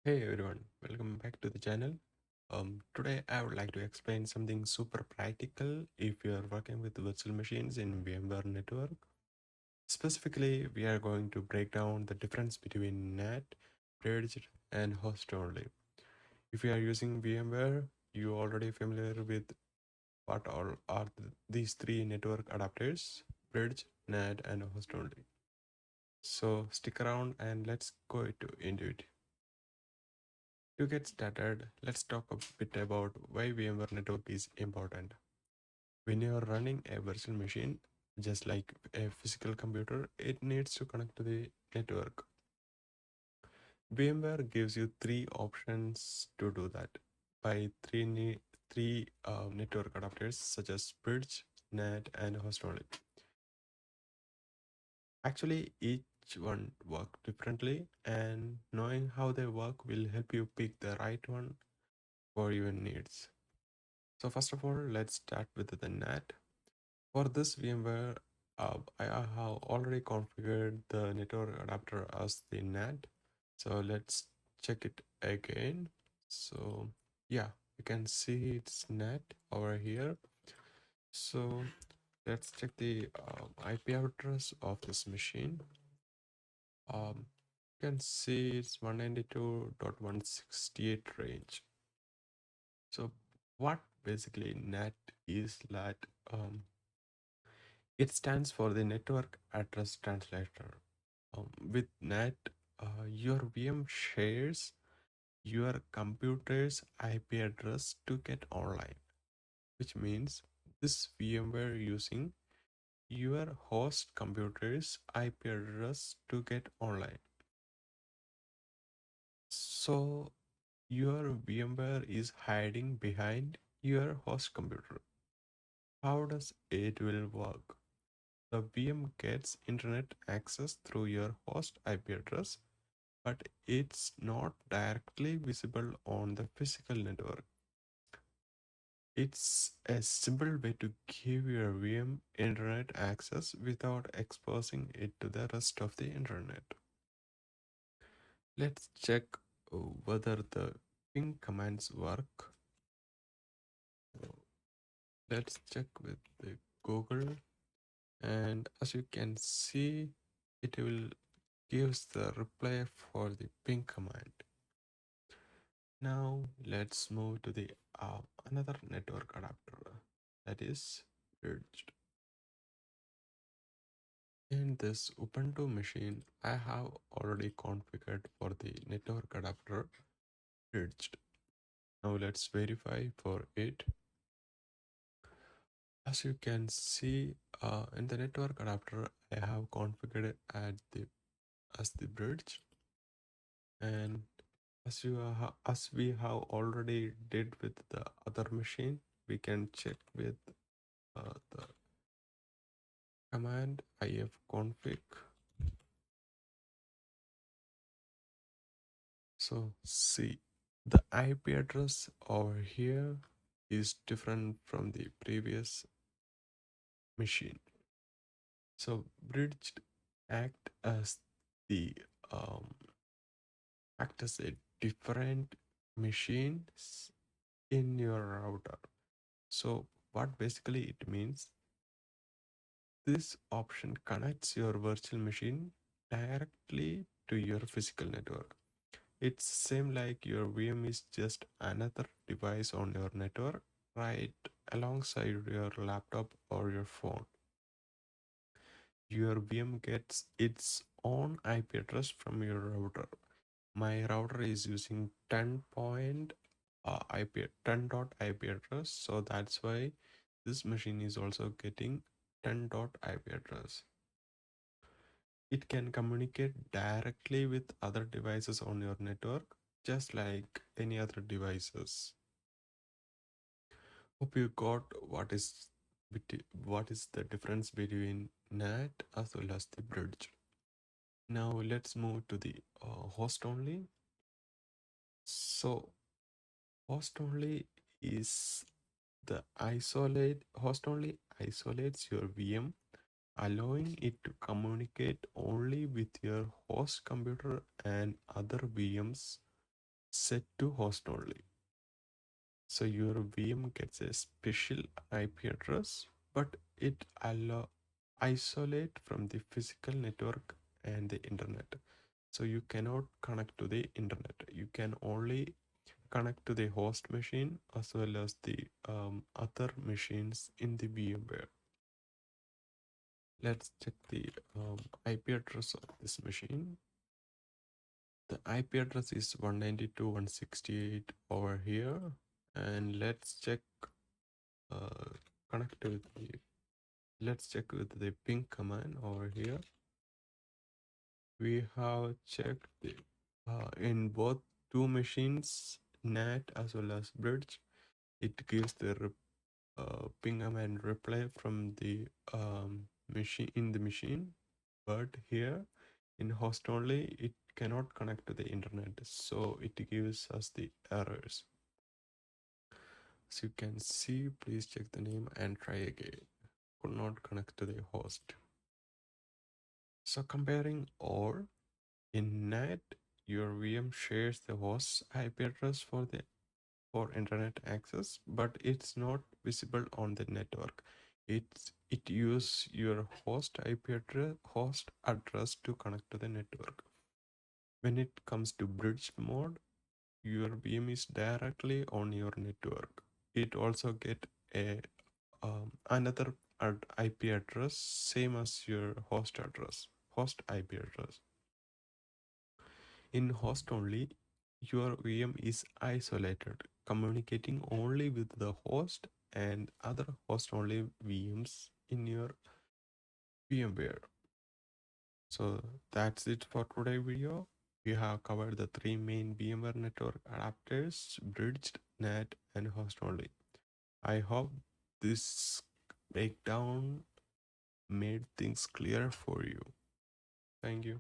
Hey everyone, welcome back to the channel. Today I would like to explain something super practical if you are working with virtual machines in VMware network. Specifically, we are going to break down the difference between NAT, bridged, and host only. If you are using VMware, you already familiar with what all are these three network adapters: bridge, NAT, and host only. So stick around and let's go into it. To get started, let's talk a bit about why VMware network is important. When you're running a virtual machine, just like a physical computer, it needs to connect to the network. VMware gives you three options to do that by three network adapters such as bridge, NAT, and host only. Actually, each one work differently, and knowing how they work will help you pick the right one for your needs. So first of all, let's start with the NAT. For this VMware, I have already configured the network adapter as the NAT. So let's check it again. So yeah, you can see it's NAT over here. So let's check the IP address of this machine. You can see it's 192.168 range. So what basically NAT is that it stands for the Network Address Translator. With NAT, your VM shares your computer's IP address to get online, which means this VMware using your host computer's IP address to get online. So your VMware is hiding behind your host computer. How does it will work? The VM gets internet access through your host IP address, but it's not directly visible on the physical network. It's a simple way to give your VM internet access without exposing it to the rest of the internet. Let's check whether the ping commands work. Let's check with the Google, and as you can see, it will gives the reply for the ping command. Now let's move to the another network adapter, that is bridged. In this Ubuntu machine, I have already configured for the network adapter bridged. Now let's verify for it. As you can see, in the network adapter, I have configured as the bridge, and as we have already did with the other machine, we can check with the command ifconfig. So see, the IP address over here is different from the previous machine. So bridged act as the um, act as a different machines in your router. So what basically it means, this option connects your virtual machine directly to your physical network. It's same like your VM is just another device on your network, right alongside your laptop or your phone. Your VM gets its own IP address from your router. My router is using 10.IP address, so that's why this machine is also getting 10.IP address. It can communicate directly with other devices on your network, just like any other devices. Hope you got what is the difference between NAT as well as the bridge. Now let's move to the host only. So host only is the isolate host only isolates your VM, allowing it to communicate only with your host computer and other VMs set to host only. So your VM gets a special IP address, but it allow isolate from the physical network and the internet. So you cannot connect to the internet. You can only connect to the host machine as well as the other machines in the VMware. Let's check the IP address of this machine. The IP address is 192.168 over here, and uh, connect with the let's check with the ping command over here. We have checked in both two machines, NAT as well as bridge. It gives the ping command reply from the machine in the machine, but here in host only it cannot connect to the internet, so it gives us the errors. So you can see, please check the name and try again. Could not connect to the host. So comparing all, in NAT, your VM shares the host's IP address for internet access, but it's not visible on the network. It uses your host address to connect to the network. When it comes to bridge mode, your VM is directly on your network. It also get a another IP address, same as your host IP address. In host only, your VM is isolated, communicating only with the host and other host only VMs in your VMware. So that's it for today's video. We have covered the three main VMware network adapters: bridged, NAT, and host only. I hope this breakdown made things clear for you. Thank you.